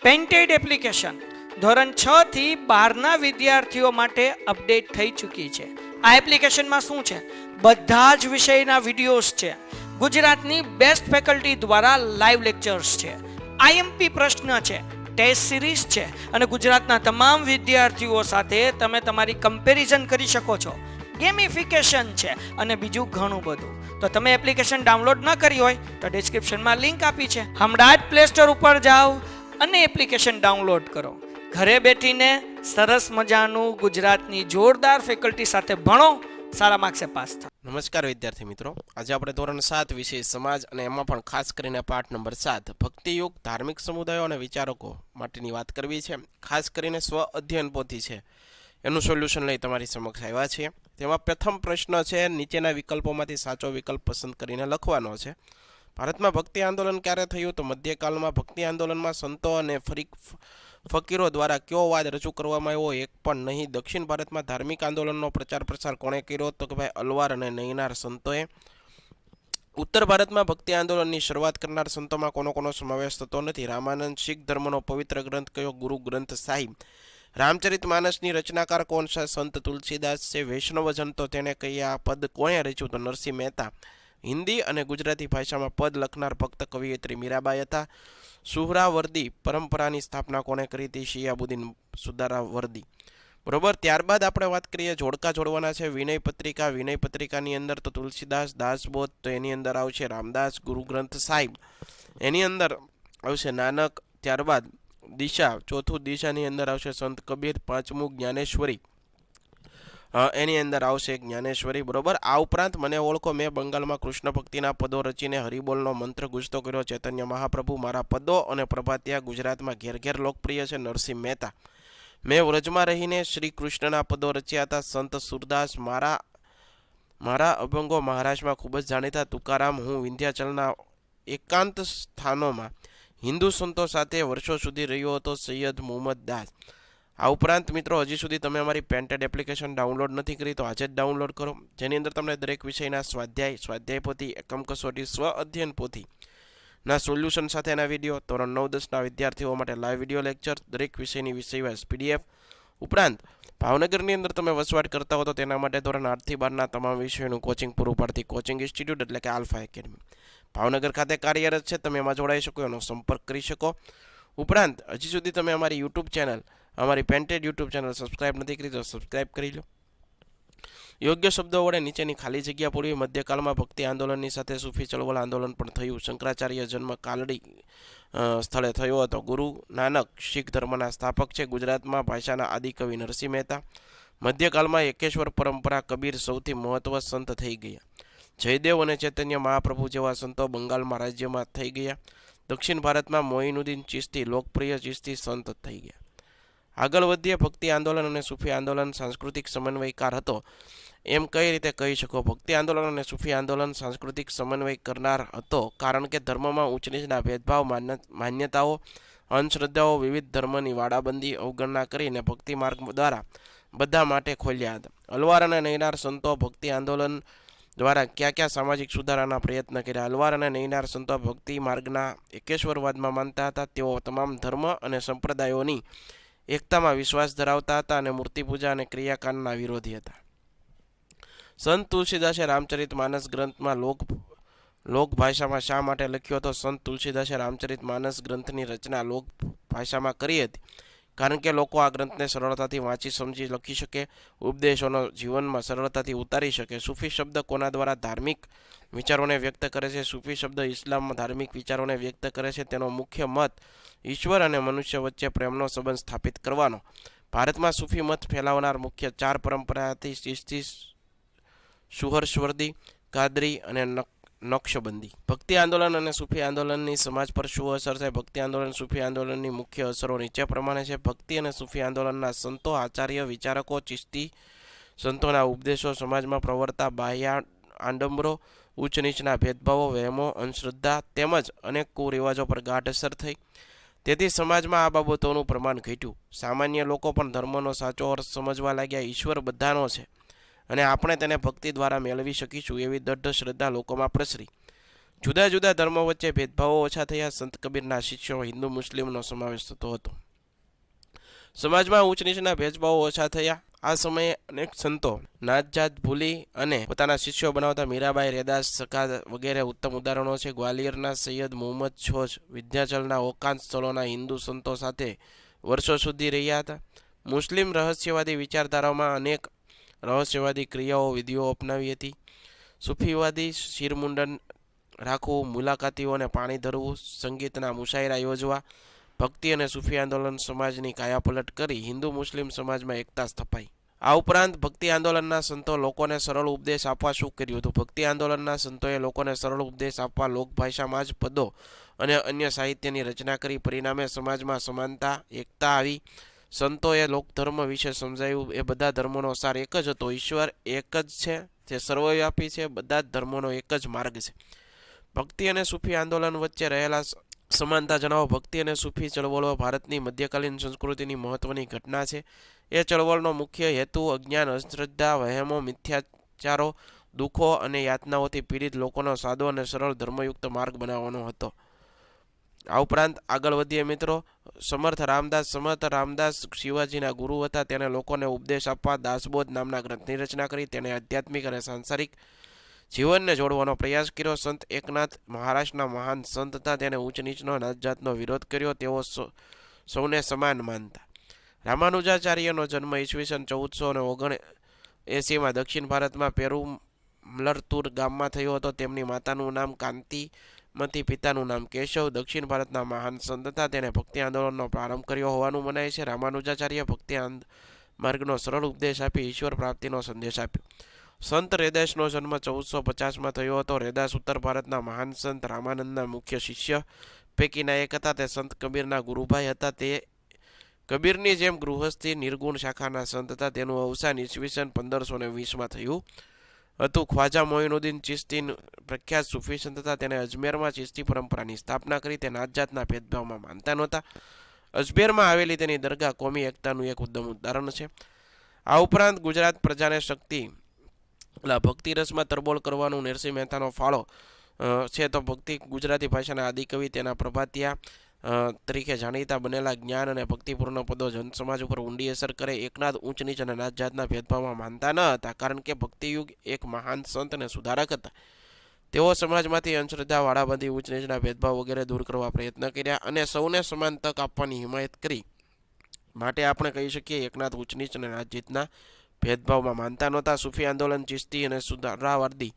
Painted application ધોરણ 6 થી 12ના વિદ્યાર્થીઓ માટે અપડેટ થઈ ચૂકી છે. આ એપ્લિકેશનમાં શું છે? બધા જ વિષયના વિડીયોઝ છે. ગુજરાતની બેસ્ટ ફેકલ્ટી દ્વારા લાઈવ લેક્ચર્સ છે. આઈએમપી પ્રશ્ન છે, ટેસ્ટ સિરીઝ છે અને ગુજરાતના તમામ વિદ્યાર્થીઓ સાથે તમે તમારી કમ્પેરિઝન કરી શકો છો. ગેમિફિકેશન છે અને બીજું ઘણું બધું. તો તમે એપ્લિકેશન ડાઉનલોડ ન કરી હોય તો ડિસ્ક્રિપ્શનમાં લિંક આપી છે. હમણાં જ પ્લે સ્ટોર ઉપર જાઓ અને એપ્લિકેશન ડાઉનલોડ કરો. ઘરે બેઠીને સરસ મજાનું ગુજરાતની જોરદાર ફેકલ્ટી સાથે ભણો, સારા માર્ક્સે પાસ થાઓ. નમસ્કાર વિદ્યાર્થી મિત્રો, આજે આપણે ધોરણ 7 વિષય સમાજ અને એમાં પણ ખાસ કરીને પાઠ નંબર 7 ભક્તિયુગ ધાર્મિક સમુદાયો અને વિચારકો માટેની વાત કરવી છે. ખાસ કરીને સ્વ અધ્યયન પોથી છે એનું સોલ્યુશન લઈ તમારી સમક્ષ આવ્યા છીએ. તેમાં પ્રથમ પ્રશ્ન છે, નીચેના વિકલ્પોમાંથી સાચો વિકલ્પ પસંદ કરીને લખવાનો છે. ભારતમાં ભક્તિ આંદોલન ક્યારે થયું? તો મધ્યકાલમાં. ભક્તિ આંદોલનમાં સંતો અને ફકીરો દ્વારા કયો વાદ રજૂ કરવામાં આવ્યો? એક પણ નહીં. દક્ષિણ ભારતમાં ધાર્મિક આંદોલનનો પ્રચાર પ્રસાર કોણે કર્યો? તો કે ભાઈ અલવાર અને નૈનાર સંતોએ. ઉત્તર ભારતમાં ભક્તિ આંદોલનની શરૂઆત કરનાર સંતોમાં કોનો સમાવેશ થતો નથી? રામાનંદ. શીખ ધર્મનો પવિત્ર ગ્રંથ કયો? ગુરુ ગ્રંથ સાહિબ. રામચરિત માનસની રચનાકાર કોણ છે? સંત તુલસીદાસ છે. વૈષ્ણવજન તો તેને કયા પદ કોણે રચ્યું? તો નરસિંહ મહેતા. હિન્દી અને ગુજરાતી ભાષામાં પદ લખનાર ભક્ત કવિયત્રી મીરાબાઈ હતા. સુહરાવર્દી પરંપરાની સ્થાપના કોણે કરી હતી? શિયાબુદ્દીન સુહરાવર્દી. બરોબર. ત્યારબાદ આપણે વાત કરીએ, જોડકા જોડવાના છે. વિનય પત્રિકા. વિનય પત્રિકાની અંદર તો તુલસીદાસ. દાસબોધ તો એની અંદર આવશે રામદાસ. ગુરુ ગ્રંથ સાહિબ એની અંદર આવશે નાનક. ત્યારબાદ દિશા, ચોથું દિશાની અંદર આવશે સંત કબીર. પાંચમું જ્ઞાનેશ્વરી, એની અંદર આવશે જ્ઞાનેશ્વરી. બરોબર. આ ઉપરાંત મને ઓળખો, મેં બંગાળમાં કૃષ્ણ ભક્તિના પદો રચીને હરિબોલનો મંત્ર ગુજતો કર્યો. ચૈતન્ય મહાપ્રભુ. મારા પદો અને પ્રભાતિયા ગુજરાતમાં ઘેર ઘેર લોકપ્રિય છે. નરસિંહ મહેતા. મેં વ્રજમાં રહીને શ્રી કૃષ્ણના પદો રચ્યા હતા. સંત સુરદાસ. મારા અભંગો મહારાષ્ટ્રમાં ખૂબ જ જાણીતા. તુકારામ. હું વિંધ્યાચલના એકાંત સ્થાનોમાં હિન્દુ સંતો સાથે વર્ષો સુધી રહ્યો હતો. સૈયદ મુહમ્મદ દાસ. આ ઉપરાંત મિત્રો, હજી સુધી તમે અમારી પેન્ટેડ એપ્લિકેશન ડાઉનલોડ નથી કરી તો આજે જ ડાઉનલોડ કરો, જેની અંદર તમને દરેક વિષયના સ્વાધ્યાય પોથી, એકમ કસોટી, સ્વ અધ્યયન પોથી ના સોલ્યુશન સાથેના વિડીયો, ધોરણ 9-10ના વિદ્યાર્થીઓ માટે લાઈવ વિડીયો લેક્ચર, દરેક વિષયની વિષયવાઇઝ પીડીએફ. ઉપરાંત ભાવનગરની અંદર તમે વસવાટ કરતા હો તો તેના માટે ધોરણ 8થી 12ના તમામ વિષયોનું કોચિંગ પૂરું પાડતી કોચિંગ ઇન્સ્ટિટ્યૂટ એટલે કે આલ્ફા એકેડમી ભાવનગર ખાતે કાર્યરત છે. તમે એમાં જોડાઈ શકો, એનો સંપર્ક કરી શકો. ઉપરાંત હજી સુધી તમે અમારી યુટ્યુબ ચેનલ, અમારી પેન્ટેડ યુટ્યુબ ચેનલ સબસ્ક્રાઇબ નથી કરી તો સબસ્ક્રાઇબ કરી લો. યોગ્ય શબ્દો વડે નીચેની ખાલી જગ્યા પૂરવી. મધ્યકાળમાં ભક્તિ આંદોલનની સાથે સૂફી ચળવળ આંદોલન પણ થયું. શંકરાચાર્ય જન્મ કાલડી સ્થળે થયો હતો. ગુરુ નાનક શીખ ધર્મના સ્થાપક છે. ગુજરાતમાં ભાષાના આદિકવિ નરસિંહ મહેતા. મધ્યકાળમાં એકેશ્વર પરંપરા કબીર સૌથી મહત્વ સંત થઈ ગયા. જયદેવ અને ચૈતન્ય મહાપ્રભુ જેવા સંતો બંગાળમાં રાજ્યમાં થઈ ગયા. દક્ષિણ ભારતમાં મોઇનુદ્દીન ચિશ્તી લોકપ્રિય ચિશ્તી સંત થઈ ગયા. આગળ વધીએ. ભક્તિ આંદોલન અને સૂફી આંદોલન સાંસ્કૃતિક સમન્વયકાર હતો એમ કઈ રીતે કહી શકો? ભક્તિ આંદોલન અને સૂફી આંદોલન સાંસ્કૃતિક સમન્વય કરનાર હતો, કારણ કે ધર્મમાં ઊંચ નીચના ભેદભાવ, માન્યતાઓ, અંધશ્રદ્ધાઓ, વિવિધ ધર્મની વાડાબંધી અવગણના કરીને ભક્તિ માર્ગ દ્વારા બધા માટે ખોલ્યા હતા. અલવાર અને નૈનાર સંતો ભક્તિ આંદોલન દ્વારા ક્યાં સામાજિક સુધારાના પ્રયત્ન કર્યા? અલવાર અને નૈનાર સંતો ભક્તિ માર્ગના એકેશ્વરવાદમાં માનતા હતા. તેઓ તમામ ધર્મ અને સંપ્રદાયોની એકતામાં વિશ્વાસ ધરાવતા હતા અને મૂર્તિપૂજા અને ક્રિયાકાંડના વિરોધી હતા. સંત તુલસીદાસે રામચરિત માનસ ગ્રંથમાં લોક ભાષામાં શા માટે લખ્યો હતો? સંત તુલસીદાસે રામચરિત માનસ ગ્રંથની રચના લોક ભાષામાં કરી હતી, કારણ કે લોકો આ ગ્રંથને સરળતાથી વાંચી સમજી લખી શકે, ઉપદેશોનો જીવનમાં સરળતાથી ઉતારી શકે. સૂફી શબ્દ કોના દ્વારા ધાર્મિક વિચારોને વ્યક્ત કરે છે? સૂફી શબ્દ ઇસ્લામમાં ધાર્મિક વિચારોને વ્યક્ત કરે છે. તેનો મુખ્ય મત ઈશ્વર અને મનુષ્ય વચ્ચે પ્રેમનો સંબંધ સ્થાપિત કરવાનો. ભારતમાં સૂફી મત ફેલાવનાર મુખ્ય 4 પરંપરા હતી: ચિશ્તી, સુહર્ષવર્દી, કાદરી અને નક્શબંધી. ભક્તિ આંદોલન અને સૂફી આંદોલનની સમાજ પર શું અસર છે? ભક્તિ આંદોલન સૂફી આંદોલનની મુખ્ય અસરો નીચે પ્રમાણે છે. ભક્તિ અને સૂફી આંદોલનના સંતો, આચાર્ય, વિચારકો, ચિશ્તી સંતોના ઉપદેશો સમાજમાં પ્રવર્તા બાહ્ય આડંબરો, ઉચ્ચ નીચના ભેદભાવો, વહેમો, અંધશ્રદ્ધા તેમજ અનેક કુરિવાજો પર ગાઢ અસર થઈ. તેથી સમાજમાં આ બાબતોનું પ્રમાણ ઘટ્યું. સામાન્ય લોકો પણ ધર્મનો સાચો અર્થ સમજવા લાગ્યા. ઈશ્વર બધાનો છે અને આપણે તેને ભક્તિ દ્વારા મેળવી શકીશું એવી દૃઢ શ્રદ્ધા લોકોમાં પ્રસરી. જુદા જુદા ધર્મો વચ્ચે ભેદભાવો ઓછા થયા. સંત કબીરના શિષ્યો હિન્દુ મુસ્લિમનો સમાવેશ થતો હતો. સમાજમાં ઊંચ નીચના ભેદભાવો ઓછા થયા. આ સમયે અનેક સંતો નાત જાત ભૂલી અને પોતાના શિષ્યો બનાવતા મીરાબાઈ, રેદાસ, સકા વગેરે ઉત્તમ ઉદાહરણો છે. ગ્વાલિયરના સૈયદ મુહમ્મદ છોજ વિંધ્યાચલના એકાંત સ્થળોના હિન્દુ સંતો સાથે વર્ષો સુધી રહ્યા હતા. મુસ્લિમ રહસ્યવાદી વિચારધારામાં અનેક રહસ્યવાદી ક્રિયાઓ વિધિઓ અપનાવી હતી. સૂફીવાદી શિરમુંડન રાખવું, મુલાકાતીઓને પાણી ધરવું, સંગીતના મુશાયરા યોજવા, ભક્તિ અને સૂફી આંદોલન સમાજની કાયાપલટ કરી હિન્દુ મુસ્લિમ સમાજમાં એકતા સ્થપાઈ. આ ઉપરાંત ભક્તિ આંદોલનના સંતો લોકોને સરળ ઉપદેશ આપવા શું કર્યું હતું? ભક્તિ આંદોલનના સંતોએ લોકોને સરળ ઉપદેશ આપવા લોકભાષામાં જ પદો અને અન્ય સાહિત્યની રચના કરી. પરિણામે સમાજમાં સમાનતા, એકતા આવી. સંતોએ લોકધર્મ વિશે સમજાવ્યું. એ બધા ધર્મોનો સાર એક જ હતો. ઈશ્વર એક જ છે, તે સર્વવ્યાપી છે. બધા જ ધર્મોનો એક જ માર્ગ છે. ભક્તિ અને સૂફી આંદોલન વચ્ચે રહેલા સમાનતા જણાવો. ભક્તિ અને સૂફી ચળવળો ભારતની મધ્યકાલીન સંસ્કૃતિની મહત્વની ઘટના છે. એ ચળવળનો મુખ્ય હેતુ અજ્ઞાન, અંધશ્રદ્ધા, વહેમો, મિથ્યાચારો, દુઃખો અને યાતનાઓથી પીડિત લોકોનો સાદો અને સરળ ધર્મયુક્ત માર્ગ બનાવવાનો હતો. આ ઉપરાંત આગળ વધીએ મિત્રો. સમર્થ રામદાસ શિવાજીના ગુરુ હતા. તેને લોકોને ઉપદેશ આપવા દાસબોધ નામના ગ્રંથની રચના કરી. તેને આધ્યાત્મિક અને સાંસારિક જીવનને જોડવાનો પ્રયાસ કર્યો. સંત એકનાથ મહારાષ્ટ્રના મહાન સંત હતા. તેને ઊંચ નીચનો નાત જાતનો વિરોધ કર્યો. તેઓ સૌને સમાન માનતા. રામાનુજાચાર્યનો જન્મ ઈસવીસન 1479માં દક્ષિણ ભારતમાં પેરુમલતુર ગામમાં થયો હતો. તેમની માતાનું નામ કાંતિમતી, પિતાનું નામ કેશવ. દક્ષિણ ભારતના મહાન સંત હતા. તેને ભક્તિ આંદોલનનો પ્રારંભ કર્યો હોવાનું મનાય છે. રામાનુજાચાર્ય ભક્તિ માર્ગનો સરળ ઉપદેશ આપી ઈશ્વર પ્રાપ્તિનો સંદેશ આપ્યો. સંત રેદાસનો જન્મ 1450માં થયો હતો. રેદાસ ઉત્તર ભારતના મહાન સંત રામાનંદના મુખ્ય શિષ્ય પૈકીના એક હતા. તે સંત કબીરના ગુરુભાઈ હતા. તે કબીરની જેમ ગૃહસ્થી નિર્ગુણ શાખાના સંત હતા. તેનું અવસાન ઈસવીસન 1520માં થયું હતું. ખ્વાજા મોઇનુદ્દીન ચિશ્તી પ્રખ્યાત સૂફી સંત હતા. તેને અજમેરમાં ચિશ્તી પરંપરાની સ્થાપના કરી. તે નાત જાતના ભેદભાવમાં માનતા નહોતા. અજમેરમાં આવેલી તેની દરગાહ કોમી એકતાનું એક ઉત્તમ ઉદાહરણ છે. આ ઉપરાંત ગુજરાત પ્રજાને ભક્તિ રસમાં તરબોળ કરવાનું નરસિંહ મહેતાનો ફાળો છે. તો ભક્તિ ગુજરાતી ભાષાના આદિકવિ, તેના પ્રભાતિયા તરીકે જાણીતા બનેલા જ્ઞાન અને ભક્તિપૂર્ણ પદો જનસમાજ ઉપર ઊંડી અસર કરે. એકનાથ ઊંચ નીચ અને નાત જાતના ભેદભાવમાં માનતા ન હતા, કારણ કે ભક્તિયુગ એક મહાન સંત અને સુધારક હતા. તેઓ સમાજમાંથી અંધશ્રદ્ધા, વાડાબંધી, ઊંચ નીચના ભેદભાવ વગેરે દૂર કરવા પ્રયત્ન કર્યા અને સૌને સમાન તક આપવાની હિમાયત કરી. માટે આપણે કહી શકીએ એકનાથ ઊંચ નીચ અને નાત જાતના ભેદભાવમાં માનતા નહોતા. સૂફી આંદોલન ચિશ્તી અને સુહરાવર્દી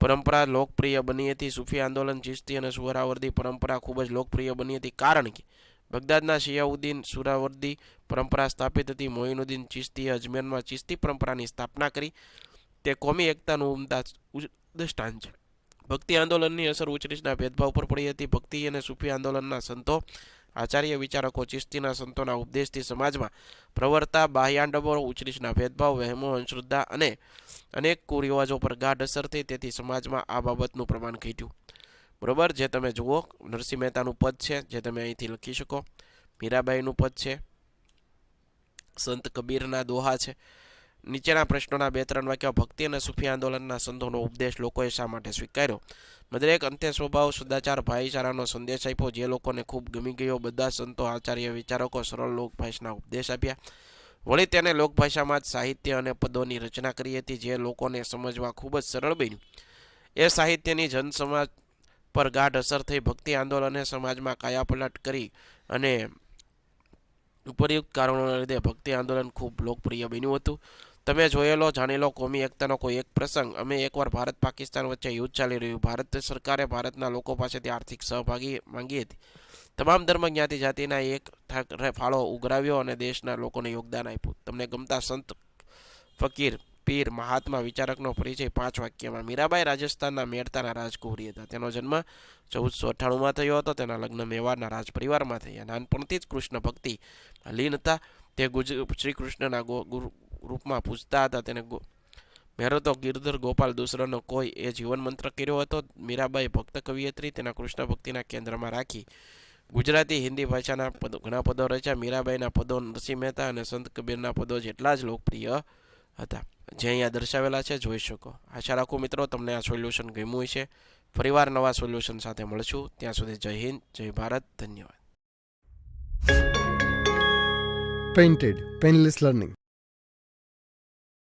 પરંપરા લોકપ્રિય બની હતી. સૂફી આંદોલન ચિશ્તી અને સુહરાવર્દી પરંપરા ખૂબ જ લોકપ્રિય બની હતી, કારણ કે બગદાદના શિયાઉદ્દીન સુહરાવર્દી પરંપરા સ્થાપિત હતી. મોઇનુદ્દીન ચિશ્તીએ અજમેરમાં ચિશ્તી પરંપરાની સ્થાપના કરી. તે કોમી એકતાનું ઉમદા દૃષ્ટાંત છે. ભક્તિ આંદોલનની અસર ઉચ્ચ નીચના ભેદભાવ પર પડી હતી. ભક્તિ અને સૂફી આંદોલનના સંતો, આચાર્ય વિચારકો ચિશ્તીના સંતોના ઉપદેશથી સમાજમાં પ્રવર્તા બાહ્યાંડવો, ઊંચ નીચના ભેદભાવ, વહેમો, અંધશ્રદ્ધા અને અનેક કુરિવાજો પર ગાઢ અસર થઈ. તેથી સમાજમાં આ બાબતનું પ્રમાણ ઘટ્યું. બરોબર, જે તમે જુઓ નરસિંહ મહેતાનું પદ છે, જે તમે અહીંથી લખી શકો. મીરાબાઈનું પદ છે. સંત કબીરના દોહા છે. નીચેના પ્રશ્નોના 2-3 વાક્યો. ભક્તિ અને સૂફી આંદોલનના સંતોનો ઉપદેશ લોકોએ શા માટે સ્વીકાર્યો? દરેક અંત્ય સ્વભાવ, સદાચાર, ભાઈચારાનો સંદેશ આપ્યો, જે લોકોને ખૂબ ગમી ગયો. બધા સંતો, આચાર્ય વિચારકો સરળ લોકભાષાના ઉપદેશ આપ્યા. વળી તેને લોકભાષામાં જ સાહિત્ય અને પદોની રચના કરી હતી, જે લોકોને સમજવા ખૂબ જ સરળ બન્યું. એ સાહિત્યની જનસમાજ પર ગાઢ અસર થઈ. ભક્તિ આંદોલને સમાજમાં કાયાપલટ કરી અને ઉપરયુક્ત કારણોના લીધે ભક્તિ આંદોલન ખૂબ લોકપ્રિય બન્યું હતું. તમે જોયેલો જાણી લો કોમી એકતાનો કોઈ એક પ્રસંગ. અમે એકવાર ભારત પાકિસ્તાન વચ્ચે યુદ્ધ ચાલી રહ્યું. ભારત સરકારે ભારતના લોકો પાસેથી આર્થિક સહભાગી માંગી હતી. તમામ ધર્મ, જ્ઞાતિ, જાતિના એક ફાળો ઉઘરાવ્યો અને દેશના લોકોને યોગદાન આપ્યું. તમને ગમતા સંત, ફકીર, પીર, મહાત્મા, વિચારકનો પરિચય 5 વાક્યમાં. મીરાબાઈ રાજસ્થાનના મેરતાના રાજકુંવરી હતા. તેનો જન્મ 1498માં થયો હતો. તેના લગ્ન મેવાડના રાજ પરિવારમાં થયા. નાનપણથી જ કૃષ્ણ ભક્તિ લીન હતા. તે શ્રી કૃષ્ણના રૂપમાં પૂજતા હતા. તેને મેરો તો ગિરધર ગોપાલ દૂસરાનો કોઈ એ જીવન મંત્ર કર્યો હતો. મીરાબાઈ ભક્ત કવિયત્રી તેના કૃષ્ણ ભક્તિના કેન્દ્રમાં રાખી ગુજરાતી, હિન્દી ભાષાના ઘણા પદો રચ્યા. મીરાબાઈના પદો નરસિંહ મહેતા અને સંત કબીરના પદો જેટલા જ લોકપ્રિય હતા, જે અહીંયા દર્શાવેલા છે, જોઈ શકો. આશા રાખું મિત્રો તમને આ સોલ્યુશન ગમ્યું છે. ફરીવાર નવા સોલ્યુશન સાથે મળશું. ત્યાં સુધી જય હિન્દ, જય ભારત, ધન્યવાદ. Painted Painless Learning.